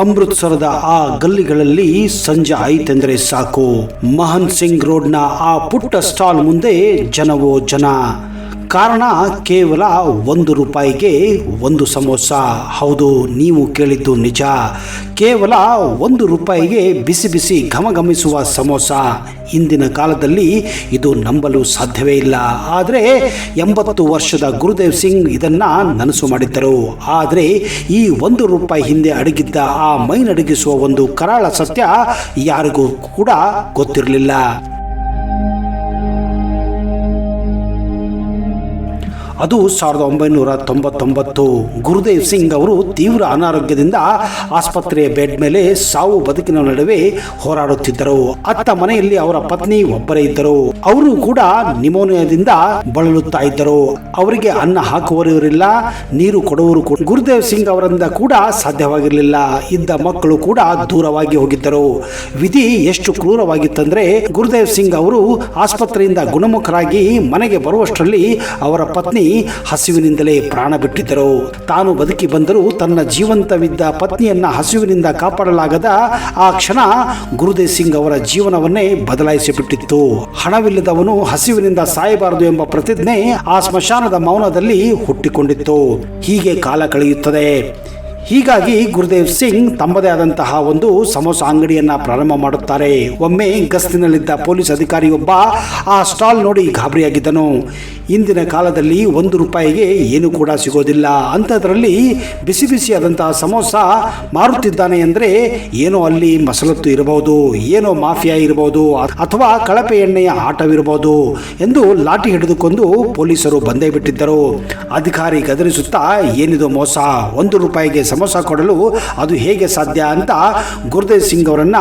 ಅಮೃತ್ಸರದ ಆ ಗಲ್ಲಿಗಳಲ್ಲಿ ಸಂಜೆ ಆಯಿತೆಂದರೆ ಸಾಕು, ಮಹನ್ ಸಿಂಗ್ ರೋಡ್ನ ಆ ಪುಟ್ಟ ಸ್ಟಾಲ್ ಮುಂದೆ ಜನವೋ ಜನ. ಕಾರಣ ಕೇವಲ ₹1 ಒಂದು ಸಮೋಸ. ಹೌದು, ನೀವು ಕೇಳಿದ್ದು ನಿಜ. ಕೇವಲ ₹1 ಬಿಸಿ ಬಿಸಿ ಘಮಘಮಿಸುವ ಸಮೋಸ. ಇಂದಿನ ಕಾಲದಲ್ಲಿ ಇದು ನಂಬಲು ಸಾಧ್ಯವೇ ಇಲ್ಲ. ಆದರೆ 80 ವರ್ಷದ ಗುರುದೇವ್ ಸಿಂಗ್ ಇದನ್ನ ನನಸು ಮಾಡಿದ್ದರು. ಆದರೆ ಈ ₹1 ಹಿಂದೆ ಅಡಗಿದ್ದ ಆ ಮೈನಡಗಿಸುವ ಒಂದು ಕರಾಳ ಸತ್ಯ ಯಾರಿಗೂ ಕೂಡ ಗೊತ್ತಿರಲಿಲ್ಲ. ಅದು 1999. ಗುರುದೇವ್ ಸಿಂಗ್ ಅವರು ತೀವ್ರ ಅನಾರೋಗ್ಯದಿಂದ ಆಸ್ಪತ್ರೆಯ ಬೆಡ್ ಮೇಲೆ ಸಾವು ಬದುಕಿನ ನಡುವೆ ಹೋರಾಡುತ್ತಿದ್ದರು. ಅತ್ತ ಮನೆಯಲ್ಲಿ ಅವರ ಪತ್ನಿ ಒಬ್ಬರೇ ಇದ್ದರು. ಅವರು ಕೂಡ ನಿಮೋನಿಯಾದಿಂದ ಬಳಲುತ್ತಾ ಇದ್ದರು. ಅವರಿಗೆ ಅನ್ನ ಹಾಕುವವರಿಲ್ಲ, ನೀರು ಕೊಡುವರು ಗುರುದೇವ್ ಸಿಂಗ್ ಅವರಿಂದ ಕೂಡ ಸಾಧ್ಯವಾಗಿರಲಿಲ್ಲ. ಇದ್ದ ಮಕ್ಕಳು ಕೂಡ ದೂರವಾಗಿ ಹೋಗಿದ್ದರು. ವಿಧಿ ಎಷ್ಟು ಕ್ರೂರವಾಗಿತ್ತಂದ್ರೆ, ಗುರುದೇವ್ ಸಿಂಗ್ ಅವರು ಆಸ್ಪತ್ರೆಯಿಂದ ಗುಣಮುಖರಾಗಿ ಮನೆಗೆ ಬರುವಷ್ಟರಲ್ಲಿ ಅವರ ಪತ್ನಿ ಹಸಿವಿನಿಂದಲೇ ಪ್ರಾಣ ಬಿಟ್ಟಿದ್ದರು. ತಾನು ಬದುಕಿ ಬಂದರೂ ತನ್ನ ಜೀವಂತವಿದ್ದ ಪತ್ನಿಯನ್ನ ಹಸಿವಿನಿಂದ ಕಾಪಾಡಲಾಗದ ಆ ಕ್ಷಣ ಗುರುದೇವ್ ಸಿಂಗ್ ಅವರ ಜೀವನವನ್ನೇ ಬದಲಾಯಿಸಿಬಿಟ್ಟಿತ್ತು. ಹಣವಿಲ್ಲದವನು ಹಸಿವಿನಿಂದ ಸಾಯಬಾರದು ಎಂಬ ಪ್ರತಿಜ್ಞೆ ಆ ಸ್ಮಶಾನದ ಮೌನದಲ್ಲಿ ಹುಟ್ಟಿಕೊಂಡಿತ್ತು. ಹೀಗೆ ಕಾಲ ಕಳೆಯುತ್ತದೆ. ಹೀಗಾಗಿ ಗುರುದೇವ್ ಸಿಂಗ್ ತಮ್ಮದೇ ಆದಂತಹ ಒಂದು ಸಮೋಸ ಅಂಗಡಿಯನ್ನ ಪ್ರಾರಂಭ ಮಾಡುತ್ತಾರೆ. ಒಮ್ಮೆ ಗಸ್ತಿನಲ್ಲಿದ್ದ ಪೊಲೀಸ್ ಅಧಿಕಾರಿಯೊಬ್ಬ ಆ ಸ್ಟಾಲ್ ನೋಡಿ ಗಾಬರಿಯಾಗಿದ್ದನು. ಇಂದಿನ ಕಾಲದಲ್ಲಿ ₹1 ಏನು ಕೂಡ ಸಿಗೋದಿಲ್ಲ, ಅಂಥದ್ರಲ್ಲಿ ಬಿಸಿ ಬಿಸಿಯಾದಂತಹ ಸಮೋಸ ಮಾರುತ್ತಿದ್ದಾನೆ ಅಂದರೆ ಏನೋ ಅಲ್ಲಿ ಮಸಲತ್ತು ಇರಬಹುದು, ಏನೋ ಮಾಫಿಯಾ ಇರಬಹುದು, ಅಥವಾ ಕಳಪೆ ಎಣ್ಣೆಯ ಆಟವಿರಬಹುದು ಎಂದು ಲಾಠಿ ಹಿಡಿದುಕೊಂಡು ಪೊಲೀಸರು ಬಂದೇ ಬಿಟ್ಟಿದ್ದರು. ಅಧಿಕಾರಿ ಗದರಿಸುತ್ತಾ, ಏನಿದು ಮೋಸ, ₹1 ಸಮೋಸ ಕೊಡಲು ಅದು ಹೇಗೆ ಸಾಧ್ಯ ಅಂತ ಗುರುದೇವ್ ಸಿಂಗ್ ಅವರನ್ನ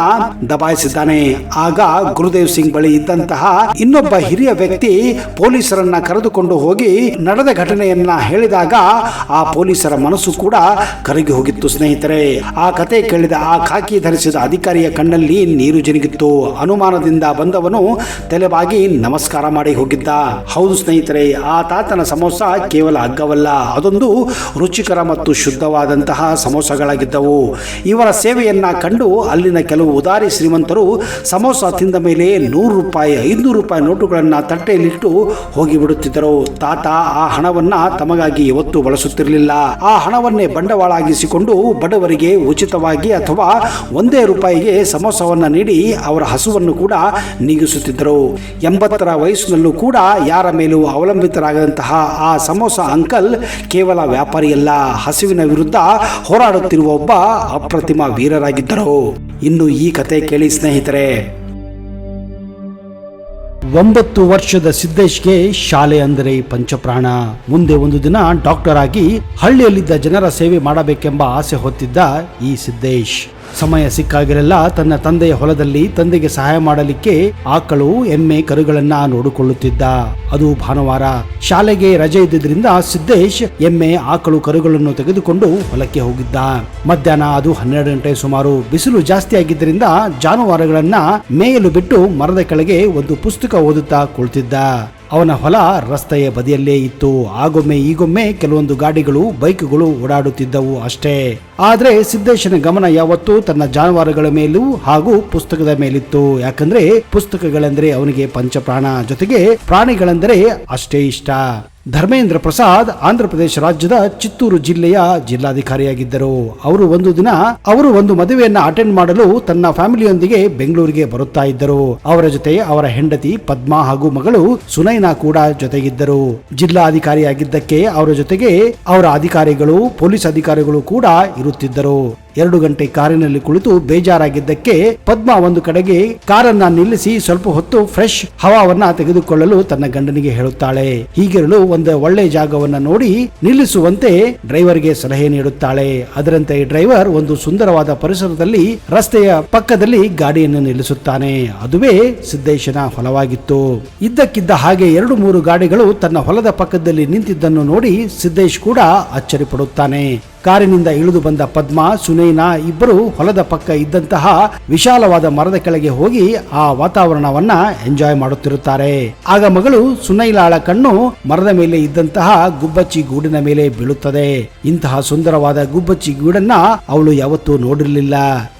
ದಬಾಯಿಸಿದ್ದಾನೆ. ಆಗ ಗುರುದೇವ್ ಸಿಂಗ್ ಬಳಿ ಇದ್ದಂತಹ ಇನ್ನೊಬ್ಬ ಹಿರಿಯ ವ್ಯಕ್ತಿ ಪೊಲೀಸರನ್ನ ಕರೆದುಕೊಂಡು ಹೋಗಿ ನಡೆದ ಘಟನೆಯನ್ನ ಹೇಳಿದಾಗ ಆ ಪೊಲೀಸರ ಮನಸ್ಸು ಕೂಡ ಕರಗಿ ಹೋಗಿತ್ತು. ಸ್ನೇಹಿತರೆ, ಆ ಕತೆ ಕೇಳಿದ ಆ ಖಾಕಿ ಧರಿಸಿದ ಅಧಿಕಾರಿಯ ಕಣ್ಣಲ್ಲಿ ನೀರು ಜಿನುಗಿತ್ತು. ಅನುಮಾನದಿಂದ ಬಂದವನು ತಲೆಬಾಗಿ ನಮಸ್ಕಾರ ಮಾಡಿ ಹೋಗಿದ್ದ. ಹೌದು ಸ್ನೇಹಿತರೆ, ಆ ತಾತನ ಸಮೋಸ ಕೇವಲ ಅಗ್ಗವಲ್ಲ, ಅದೊಂದು ರುಚಿಕರ ಮತ್ತು ಶುದ್ಧವಾದಂತಹ ಸಮೋಸಗಳಾಗಿದ್ದವು. ಇವರ ಸೇವೆಯನ್ನ ಕಂಡು ಅಲ್ಲಿನ ಕೆಲವು ಉದಾರಿ ಶ್ರೀಮಂತರು ಸಮೋಸ ತಿಂದ ಮೇಲೆ ₹100, ₹500 ನೋಟುಗಳನ್ನ ತಟ್ಟೆಯಲ್ಲಿಟ್ಟು ಹೋಗಿಬಿಡುತ್ತಿದ್ದರು. ತಾತ ಆ ಹಣವನ್ನ ತಮಗಾಗಿ ಯಾವತ್ತೂ ಬಳಸುತ್ತಿರಲಿಲ್ಲ. ಆ ಹಣವನ್ನೇ ಬಂಡವಾಳಾಗಿಸಿಕೊಂಡು ಬಡವರಿಗೆ ಉಚಿತವಾಗಿ ಅಥವಾ ₹1 ಸಮೋಸವನ್ನ ನೀಡಿ ಅವರ ಹಸುವನ್ನು ಕೂಡ ನೀಗಿಸುತ್ತಿದ್ದರು. 80ರ ವಯಸ್ಸಿನಲ್ಲೂ ಕೂಡ ಯಾರ ಮೇಲೂ ಅವಲಂಬಿತರಾಗದಂತಹ ಆ ಸಮೋಸ ಅಂಕಲ್ ಕೇವಲ ವ್ಯಾಪಾರಿಯಲ್ಲ, ಹಸಿವಿನ ವಿರುದ್ಧ ಹೋರಾಡುತ್ತಿರುವ ಒಬ್ಬ ಅಪ್ರತಿಮ ವೀರರಾಗಿದ್ದರು. ಇನ್ನು ಈ ಕತೆ ಕೇಳಿ ಸ್ನೇಹಿತರೆ. 9 ವರ್ಷದ ಸಿದ್ದೇಶ್ಗೆ ಶಾಲೆ ಅಂದರೆ ಪಂಚಪ್ರಾಣ. ಮುಂದೆ ಒಂದು ದಿನ ಡಾಕ್ಟರ್ ಆಗಿ ಹಳ್ಳಿಯಲ್ಲಿದ್ದ ಜನರ ಸೇವೆ ಮಾಡಬೇಕೆಂಬ ಆಸೆ ಹೊತ್ತಿದ್ದ ಈ ಸಿದ್ದೇಶ್ ಸಮಯ ಸಿಕ್ಕಾಗಿರಲ್ಲ ತನ್ನ ತಂದೆಯ ಹೊಲದಲ್ಲಿ ತಂದೆಗೆ ಸಹಾಯ ಮಾಡಲಿಕ್ಕೆ ಆಕಳು, ಎಮ್ಮೆ, ಕರುಗಳನ್ನ ನೋಡಿಕೊಳ್ಳುತ್ತಿದ್ದ. ಅದು ಭಾನುವಾರ. ಶಾಲೆಗೆ ರಜೆ ಇದ್ದಿದ್ರಿಂದ ಸಿದ್ದೇಶ್ ಎಮ್ಮೆ, ಆಕಳು, ಕರುಗಳನ್ನು ತೆಗೆದುಕೊಂಡು ಹೊಲಕ್ಕೆ ಹೋಗಿದ್ದ. ಮಧ್ಯಾಹ್ನ ಅದು 12 ಗಂಟೆ ಸುಮಾರು. ಬಿಸಿಲು ಜಾಸ್ತಿ ಆಗಿದ್ದರಿಂದ ಜಾನುವಾರುಗಳನ್ನ ಮೇಯಲು ಬಿಟ್ಟು ಮರದ ಕೆಳಗೆ ಒಂದು ಪುಸ್ತಕ ಓದುತ್ತಾ ಕುಳಿತಿದ್ದ. ಅವನ ಹೊಲ ರಸ್ತೆಯ ಬದಿಯಲ್ಲೇ ಇತ್ತು. ಆಗೊಮ್ಮೆ ಈಗೊಮ್ಮೆ ಕೆಲವೊಂದು ಗಾಡಿಗಳು, ಬೈಕ್ಗಳು ಓಡಾಡುತ್ತಿದ್ದವು ಅಷ್ಟೇ. ಆದ್ರೆ ಸಿದ್ದೇಶನ ಗಮನ ಯಾವತ್ತೂ ತನ್ನ ಜಾನುವಾರುಗಳ ಮೇಲೂ ಹಾಗೂ ಪುಸ್ತಕದ ಮೇಲಿತ್ತು. ಯಾಕಂದ್ರೆ ಪುಸ್ತಕಗಳೆಂದರೆ ಅವನಿಗೆ ಪಂಚಪ್ರಾಣ, ಜೊತೆಗೆ ಪ್ರಾಣಿಗಳೆಂದರೆ ಅಷ್ಟೇ ಇಷ್ಟ. ಧರ್ಮೇಂದ್ರ ಪ್ರಸಾದ್ ಆಂಧ್ರಪ್ರದೇಶ ರಾಜ್ಯದ ಚಿತ್ತೂರು ಜಿಲ್ಲೆಯ ಜಿಲ್ಲಾಧಿಕಾರಿಯಾಗಿದ್ದರು. ಅವರು ಒಂದು ಮದುವೆಯನ್ನ ಅಟೆಂಡ್ ಮಾಡಲು ತನ್ನ ಫ್ಯಾಮಿಲಿಯೊಂದಿಗೆ ಬೆಂಗಳೂರಿಗೆ ಬರುತ್ತಾ ಇದ್ದರು. ಅವರ ಜೊತೆ ಅವರ ಹೆಂಡತಿ ಪದ್ಮಾ ಹಾಗೂ ಮಗಳು ಸುನೈನಾ ಕೂಡ ಜೊತೆಗಿದ್ದರು. ಜಿಲ್ಲಾಧಿಕಾರಿಯಾಗಿದ್ದಕ್ಕೆ ಅವರ ಜೊತೆಗೆ ಅವರ ಅಧಿಕಾರಿಗಳು, ಪೊಲೀಸ್ ಅಧಿಕಾರಿಗಳು ಕೂಡ ಇರುತ್ತಿದ್ದರು. 2 ಗಂಟೆ ಕಾರಿನಲ್ಲಿ ಕುಳಿತು ಬೇಜಾರಾಗಿದ್ದಕ್ಕೆ ಪದ್ಮಾ ಒಂದು ಕಡೆಗೆ ಕಾರನ್ನ ನಿಲ್ಲಿಸಿ ಸ್ವಲ್ಪ ಹೊತ್ತು ಫ್ರೆಶ್ ಹವಾವನ್ನ ತೆಗೆದುಕೊಳ್ಳಲು ತನ್ನ ಗಂಡನಿಗೆ ಹೇಳುತ್ತಾಳೆ. ಹೀಗಿರಲು ಒಂದು ಒಳ್ಳೆ ಜಾಗವನ್ನ ನೋಡಿ ನಿಲ್ಲಿಸುವಂತೆ ಡ್ರೈವರ್ಗೆ ಸಲಹೆ ನೀಡುತ್ತಾಳೆ. ಅದರಂತೆ ಡ್ರೈವರ್ ಒಂದು ಸುಂದರವಾದ ಪರಿಸರದಲ್ಲಿ ರಸ್ತೆಯ ಪಕ್ಕದಲ್ಲಿ ಗಾಡಿಯನ್ನು ನಿಲ್ಲಿಸುತ್ತಾನೆ. ಅದುವೇ ಸಿದ್ದೇಶನ ಹೊಲವಾಗಿತ್ತು. ಇದ್ದಕ್ಕಿದ್ದ ಹಾಗೆ 2-3 ಗಾಡಿಗಳು ತನ್ನ ಹೊಲದ ಪಕ್ಕದಲ್ಲಿ ನಿಂತಿದ್ದನ್ನು ನೋಡಿ ಸಿದ್ದೇಶ್ ಕೂಡ ಅಚ್ಚರಿ ಪಡುತ್ತಾನೆ. ಕಾರಿನಿಂದ ಇಳಿದು ಬಂದ ಪದ್ಮ, ಸುನೈನಾ ಇಬ್ಬರು ಹೊಲದ ಪಕ್ಕ ಇದ್ದಂತಹ ವಿಶಾಲವಾದ ಮರದ ಕೆಳಗೆ ಹೋಗಿ ಆ ವಾತಾವರಣವನ್ನ ಎಂಜಾಯ್ ಮಾಡುತ್ತಿರುತ್ತಾರೆ. ಆಗ ಮಗಳು ಸುನೈಲಾಳ ಕಣ್ಣು ಮರದ ಮೇಲೆ ಇದ್ದಂತಹ ಗುಬ್ಬಚ್ಚಿ ಗೂಡಿನ ಮೇಲೆ ಬೀಳುತ್ತದೆ. ಇಂತಹ ಸುಂದರವಾದ ಗುಬ್ಬಚ್ಚಿ ಗೂಡನ್ನ ಅವಳು ಯಾವತ್ತೂ ನೋಡಿರ್ಲಿಲ್ಲ.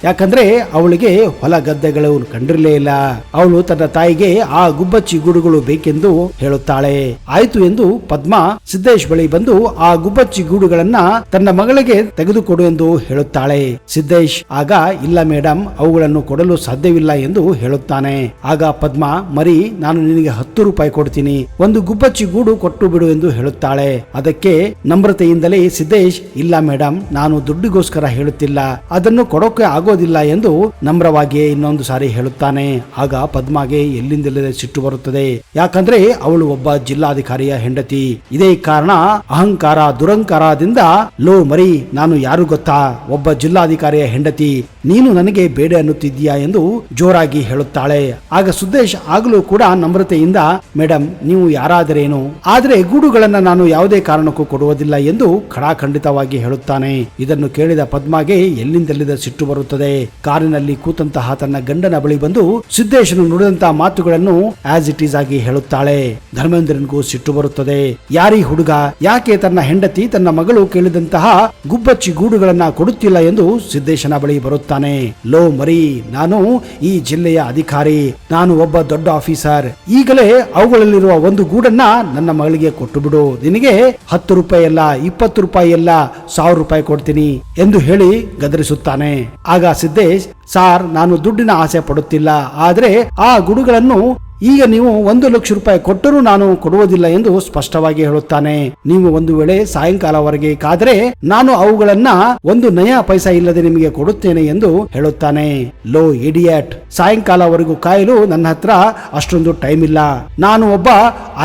ಯಾಕಂದ್ರೆ ಅವಳಿಗೆ ಹೊಲ ಗದ್ದೆಗಳು ಕಂಡಿರಲೇ ಇಲ್ಲ. ಅವಳು ತನ್ನ ತಾಯಿಗೆ ಆ ಗುಬ್ಬಚ್ಚಿ ಗೂಡುಗಳು ಬೇಕೆಂದು ಹೇಳುತ್ತಾಳೆ. ಆಯ್ತು ಎಂದು ಪದ್ಮ ಸಿದ್ದೇಶ್ ಬಳಿ ಬಂದು ಆ ಗುಬ್ಬಚ್ಚಿ ಗೂಡುಗಳನ್ನ ತನ್ನ ಮಗಳಿಗೆ ತೆಗೆದುಕೊಡು ಎಂದು ಹೇಳುತ್ತಾಳೆ. ಸಿದ್ದೇಶ್ ಆಗ ಇಲ್ಲ ಮೇಡಮ್, ಅವುಗಳನ್ನು ಕೊಡಲು ಸಾಧ್ಯವಿಲ್ಲ ಎಂದು ಹೇಳುತ್ತಾನೆ. ಆಗ ಪದ್ಮ, ಮರಿ, ನಾನು ನಿನಗೆ 10 ರೂಪಾಯಿ ಕೊಡ್ತೀನಿ, ಒಂದು ಗುಬ್ಬಚ್ಚಿ ಗೂಡು ಕೊಟ್ಟು ಬಿಡು ಎಂದು ಹೇಳುತ್ತಾಳೆ. ಅದಕ್ಕೆ ನಮ್ರತೆಯಿಂದಲೇ ಸಿದ್ದೇಶ್, ಇಲ್ಲ ಮೇಡಮ್, ನಾನು ದುಡ್ಡಿಗೋಸ್ಕರ ಹೇಳುತ್ತಿಲ್ಲ, ಅದನ್ನು ಕೊಡೋಕೆ ಆಗೋದಿಲ್ಲ ಎಂದು ನಮ್ರವಾಗಿಯೇ ಇನ್ನೊಂದು ಸಾರಿ ಹೇಳುತ್ತಾನೆ. ಆಗ ಪದ್ಮಗೆ ಎಲ್ಲಿಂದೆಲ್ಲದೆ ಸಿಟ್ಟು ಬರುತ್ತದೆ. ಯಾಕಂದ್ರೆ ಅವಳು ಒಬ್ಬ ಜಿಲ್ಲಾಧಿಕಾರಿಯ ಹೆಂಡತಿ. ಇದೇ ಕಾರಣ ಅಹಂಕಾರ ದುರಂಕಾರದಿಂದ, ಲೋ ಮರಿ, ನಾನು ಯಾರು ಗೊತ್ತಾ, ಒಬ್ಬ ಜಿಲ್ಲಾಧಿಕಾರಿಯ ಹೆಂಡತಿ, ನೀನು ನನಗೆ ಬೇಡ ಅನ್ನುತ್ತಿದ್ದೀಯಾ ಎಂದು ಜೋರಾಗಿ ಹೇಳುತ್ತಾಳೆ. ಆಗ ಸಿದ್ದೇಶ್ ಆಗಲೂ ಕೂಡ ನಮ್ರತೆಯಿಂದ, ಮೇಡಮ್, ನೀವು ಯಾರಾದರೇನು, ಆದ್ರೆ ಗೂಡುಗಳನ್ನ ನಾನು ಯಾವುದೇ ಕಾರಣಕ್ಕೂ ಕೊಡುವುದಿಲ್ಲ ಎಂದು ಖಡಾಖಂಡಿತವಾಗಿ ಹೇಳುತ್ತಾನೆ. ಇದನ್ನು ಕೇಳಿದ ಪದ್ಮಗೆ ಎಲ್ಲಿಂದೆಲ್ಲಿದ ಸಿಟ್ಟು ಬರುತ್ತದೆ. ಕಾರಿನಲ್ಲಿ ಕೂತಂತಹ ತನ್ನ ಗಂಡನ ಬಳಿ ಬಂದು ಸಿದ್ದೇಶನು ನುಡಿದಂತಹ ಮಾತುಗಳನ್ನು ಆಸ್ ಇಟ್ ಈಸ್ ಆಗಿ ಹೇಳುತ್ತಾಳೆ. ಧರ್ಮೇಂದ್ರನಿಗೂ ಸಿಟ್ಟು ಬರುತ್ತದೆ. ಯಾರಿ ಹುಡುಗ, ಯಾಕೆ ತನ್ನ ಹೆಂಡತಿ ತನ್ನ ಮಗಳು ಕೇಳಿದಂತಹ ಗುಬ್ಬಚ್ಚಿ ಗೂಡುಗಳನ್ನ ಕೊಡುತ್ತಿಲ್ಲ ಎಂದು ಸಿದ್ದೇಶನ ಬಳಿ ಬರುತ್ತಾನೆ. ಲೋ ಮರಿ, ನಾನು ಈ ಜಿಲ್ಲೆಯ ಅಧಿಕಾರಿ, ನಾನು ಒಬ್ಬ ದೊಡ್ಡ ಆಫೀಸರ್, ಈಗಲೇ ಅವುಗಳಲ್ಲಿರುವ ಒಂದು ಗೂಡನ್ನ ನನ್ನ ಮಗಳಿಗೆ ಕೊಟ್ಟು ಬಿಡು, ನಿನಗೆ 10 ರೂಪಾಯಿ ಅಲ್ಲ, 20 ರೂಪಾಯಿ ಅಲ್ಲ, 1000 ರೂಪಾಯಿ ಕೊಡ್ತೀನಿ ಎಂದು ಹೇಳಿ ಗದರಿಸುತ್ತಾನೆ. ಆಗ ಸಿದ್ದೇಶ್, ಸಾರ್, ನಾನು ದುಡ್ಡಿನ ಆಸೆ ಪಡುತ್ತಿಲ್ಲ, ಆದ್ರೆ ಆ ಗುಡುಗಳನ್ನು ಈಗ ನೀವು 1 ಲಕ್ಷ ರೂಪಾಯಿ ಕೊಟ್ಟರೂ ನಾನು ಕೊಡುವುದಿಲ್ಲ ಎಂದು ಸ್ಪಷ್ಟವಾಗಿ ಹೇಳುತ್ತಾನೆ. ನೀವು ಒಂದು ವೇಳೆ ಸಾಯಂಕಾಲವರೆಗೆ ಕಾದರೆ ನಾನು ಅವುಗಳನ್ನ 1 ನಯಾ ಪೈಸಾ ಇಲ್ಲದೆ ನಿಮಗೆ ಕೊಡುತ್ತೇನೆ ಎಂದು ಹೇಳುತ್ತಾನೆ. ಲೋ ಇಡಿಯಟ್, ಸಾಯಂಕಾಲವರೆಗೂ ಕಾಯಲು ನನ್ನ ಹತ್ರ ಅಷ್ಟೊಂದು ಟೈಮ್ ಇಲ್ಲ. ನಾನು ಒಬ್ಬ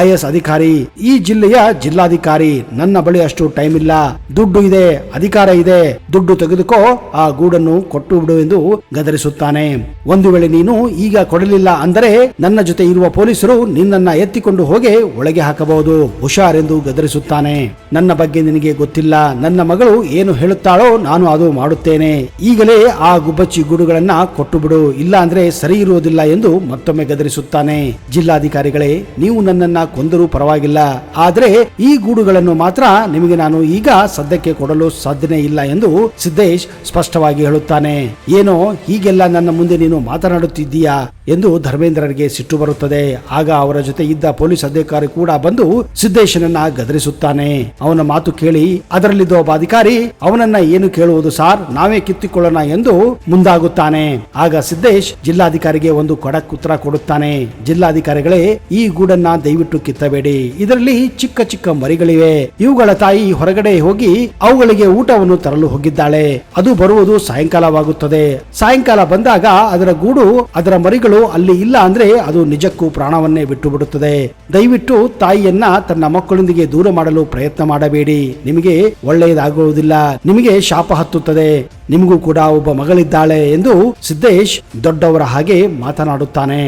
IAS ಅಧಿಕಾರಿ, ಈ ಜಿಲ್ಲೆಯ ಜಿಲ್ಲಾಧಿಕಾರಿ, ನನ್ನ ಬಳಿ ಅಷ್ಟು ಟೈಮ್ ಇಲ್ಲ. ದುಡ್ಡು ಇದೆ, ಅಧಿಕಾರ ಇದೆ, ದುಡ್ಡು ತೆಗೆದುಕೋ, ಆ ಗೂಡನ್ನು ಕೊಟ್ಟು ಬಿಡು ಎಂದು ಗದರಿಸುತ್ತಾನೆ. ಒಂದು ವೇಳೆ ನೀನು ಈಗ ಕೊಡಲಿಲ್ಲ ಅಂದರೆ ನನ್ನ ಜೊತೆ ಇರುವ ಪೊಲೀಸರು ನಿನ್ನನ್ನ ಎತ್ತಿಕೊಂಡು ಹೋಗಿ ಒಳಗೆ ಹಾಕಬಹುದು, ಹುಷಾರೆಂದು ಗದರಿಸುತ್ತಾನೆ. ನನ್ನ ಬಗ್ಗೆ ನಿನಗೆ ಗೊತ್ತಿಲ್ಲ, ನನ್ನ ಮಗಳು ಏನು ಹೇಳುತ್ತಾಳೋ ನಾನು ಅದು ಮಾಡುತ್ತೇನೆ, ಈಗಲೇ ಆ ಗುಬ್ಬಚ್ಚಿ ಗೂಡುಗಳನ್ನ ಕೊಟ್ಟು ಬಿಡು, ಇಲ್ಲ ಅಂದ್ರೆ ಸರಿ ಇರುವುದಿಲ್ಲ ಎಂದು ಮತ್ತೊಮ್ಮೆ ಗದರಿಸುತ್ತಾನೆ. ಜಿಲ್ಲಾಧಿಕಾರಿಗಳೇ, ನೀವು ನನ್ನನ್ನ ಕೊಂದರೂ ಪರವಾಗಿಲ್ಲ, ಆದ್ರೆ ಈ ಗೂಡುಗಳನ್ನು ಮಾತ್ರ ನಿಮಗೆ ನಾನು ಈಗ ಸದ್ಯಕ್ಕೆ ಕೊಡಲು ಸಾಧ್ಯನೇ ಇಲ್ಲ ಎಂದು ಸಿದ್ದೇಶ್ ಸ್ಪಷ್ಟವಾಗಿ ಹೇಳುತ್ತಾನೆ. ಏನೋ ಹೀಗೆಲ್ಲ ನನ್ನ ಮುಂದೆ ನೀನು ಮಾತನಾಡುತ್ತಿದ್ದೀಯಾ ಎಂದು ಧರ್ಮೇಂದ್ರರಿಗೆ ಸಿಟ್ಟು ಬರುತ್ತದೆ. ಆಗ ಅವರ ಜೊತೆ ಇದ್ದ ಪೊಲೀಸ್ ಅಧಿಕಾರಿ ಕೂಡ ಬಂದು ಸಿದ್ದೇಶನನ್ನ ಗದರಿಸುತ್ತಾನೆ. ಅವನ ಮಾತು ಕೇಳಿ ಅದರಲ್ಲಿದ್ದ ಒಬ್ಬ ಅಧಿಕಾರಿ, ಅವನನ್ನ ಏನು ಕೇಳುವುದು ಸಾರ್, ನಾವೇ ಕಿತ್ತಿಕೊಳ್ಳೋಣ ಎಂದು ಮುಂದಾಗುತ್ತಾನೆ. ಆಗ ಸಿದ್ದೇಶ್ ಜಿಲ್ಲಾಧಿಕಾರಿಗೆ ಒಂದು ಖಡಕ್ ಉತ್ತರ ಕೊಡುತ್ತಾನೆ. ಜಿಲ್ಲಾಧಿಕಾರಿಗಳೇ, ಈ ಗೂಡನ್ನ ದಯವಿಟ್ಟು ಕಿತ್ತಬೇಡಿ, ಇದರಲ್ಲಿ ಚಿಕ್ಕ ಚಿಕ್ಕ ಮರಿಗಳಿವೆ, ಇವುಗಳ ತಾಯಿ ಹೊರಗಡೆ ಹೋಗಿ ಅವುಗಳಿಗೆ ಊಟವನ್ನು ತರಲು ಹೋಗಿದ್ದಾಳೆ, ಅದು ಬರುವುದು ಸಾಯಂಕಾಲವಾಗುತ್ತದೆ, ಸಾಯಂಕಾಲ ಬಂದಾಗ ಅದರ ಗೂಡು ಅದರ ಮರಿಗಳು ಅಲ್ಲಿ ಇಲ್ಲ ಅಂದ್ರೆ ಅದು ನಿಜಕ್ಕೂ ಪ್ರಾಣವನ್ನೇ ಬಿಟ್ಟು ಬಿಡುತ್ತದೆ. ದಯವಿಟ್ಟು ತಾಯಿಯನ್ನ ತನ್ನ ಮಕ್ಕಳೊಂದಿಗೆ ದೂರ ಮಾಡಲು ಪ್ರಯತ್ನ ಮಾಡಬೇಡಿ, ನಿಮಗೆ ಒಳ್ಳೆಯದಾಗುವುದಿಲ್ಲ, ನಿಮಗೆ ಶಾಪ ಹತ್ತುತ್ತದೆ, ನಿಮಗೂ ಕೂಡ ಒಬ್ಬ ಮಗಳಿದ್ದಾಳೆ ಎಂದು ಸಿದ್ದೇಶ್ ದೊಡ್ಡವರ ಹಾಗೆ ಮಾತನಾಡುತ್ತಾನೆ.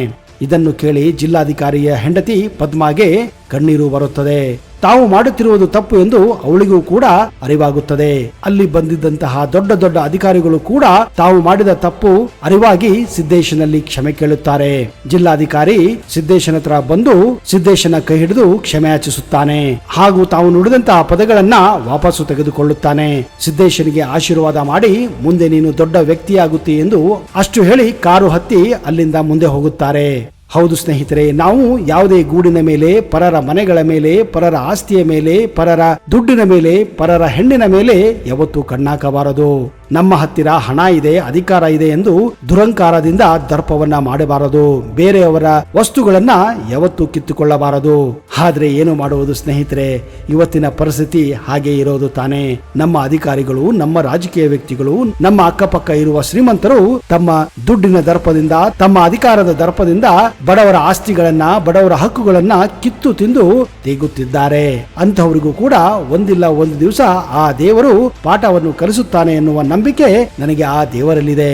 ಇದನ್ನು ಕೇಳಿ ಜಿಲ್ಲಾಧಿಕಾರಿಯ ಹೆಂಡತಿ ಪದ್ಮಗೆ ಕಣ್ಣೀರು ಬರುತ್ತದೆ. ತಾವು ಮಾಡುತ್ತಿರುವುದು ತಪ್ಪು ಎಂದು ಅವಳಿಗೂ ಕೂಡ ಅರಿವಾಗುತ್ತದೆ. ಅಲ್ಲಿ ಬಂದಿದ್ದಂತಹ ದೊಡ್ಡ ದೊಡ್ಡ ಅಧಿಕಾರಿಗಳು ಕೂಡ ತಾವು ಮಾಡಿದ ತಪ್ಪು ಅರಿವಾಗಿ ಸಿದ್ದೇಶನಲ್ಲಿ ಕ್ಷಮೆ ಕೇಳುತ್ತಾರೆ. ಜಿಲ್ಲಾಧಿಕಾರಿ ಸಿದ್ದೇಶನ ಹತ್ರ ಬಂದು ಸಿದ್ದೇಶನ ಕೈ ಹಿಡಿದು ಕ್ಷಮೆ ಯಾಚಿಸುತ್ತಾನೆ. ಹಾಗೂ ತಾವು ನುಡಿದಂತಹ ಪದಗಳನ್ನ ವಾಪಸ್ಸು ತೆಗೆದುಕೊಳ್ಳುತ್ತಾನೆ. ಸಿದ್ದೇಶನಿಗೆ ಆಶೀರ್ವಾದ ಮಾಡಿ ಮುಂದೆ ನೀನು ದೊಡ್ಡ ವ್ಯಕ್ತಿಯಾಗುತ್ತಿ ಎಂದು ಅಷ್ಟು ಹೇಳಿ ಕಾರು ಹತ್ತಿ ಅಲ್ಲಿಂದ ಮುಂದೆ ಹೋಗುತ್ತಾರೆ. ಹೌದು ಸ್ನೇಹಿತರೆ, ನಾವು ಯಾವುದೇ ಗೂಡಿನ ಮೇಲೆ, ಪರರ ಮನೆಗಳ ಮೇಲೆ, ಪರರ ಆಸ್ತಿಯ ಮೇಲೆ, ಪರರ ದುಡ್ಡಿನ ಮೇಲೆ, ಪರರ ಹೆಣ್ಣಿನ ಮೇಲೆ ಯಾವತ್ತೂ ಕಣ್ಣಾಕಬಾರದು. ನಮ್ಮ ಹತ್ತಿರ ಹಣ ಇದೆ, ಅಧಿಕಾರ ಇದೆ ಎಂದು ದುರಂಕಾರದಿಂದ ದರ್ಪವನ್ನ ಮಾಡಬಾರದು. ಬೇರೆಯವರ ವಸ್ತುಗಳನ್ನ ಯಾವತ್ತೂ ಕಿತ್ತುಕೊಳ್ಳಬಾರದು. ಆದ್ರೆ ಏನು ಮಾಡುವುದು ಸ್ನೇಹಿತರೆ, ಇವತ್ತಿನ ಪರಿಸ್ಥಿತಿ ಹಾಗೆ ಇರೋದು ತಾನೇ. ನಮ್ಮ ಅಧಿಕಾರಿಗಳು, ನಮ್ಮ ರಾಜಕೀಯ ವ್ಯಕ್ತಿಗಳು, ನಮ್ಮ ಅಕ್ಕಪಕ್ಕ ಇರುವ ಶ್ರೀಮಂತರು ತಮ್ಮ ದುಡ್ಡಿನ ದರ್ಪದಿಂದ, ತಮ್ಮ ಅಧಿಕಾರದ ದರ್ಪದಿಂದ ಬಡವರ ಆಸ್ತಿಗಳನ್ನ, ಬಡವರ ಹಕ್ಕುಗಳನ್ನ ಕಿತ್ತು ತಿಂದು ತೆಗುತ್ತಿದ್ದಾರೆ. ಅಂತಹವರಿಗೂ ಕೂಡ ಒಂದಿಲ್ಲ ಒಂದು ದಿವಸ ಆ ದೇವರು ಪಾಠವನ್ನು ಕಲಿಸುತ್ತಾನೆ ಎನ್ನುವ ನಂಬಿಕೆ ನನಗೆ ಆ ದೇವರಲ್ಲಿದೆ.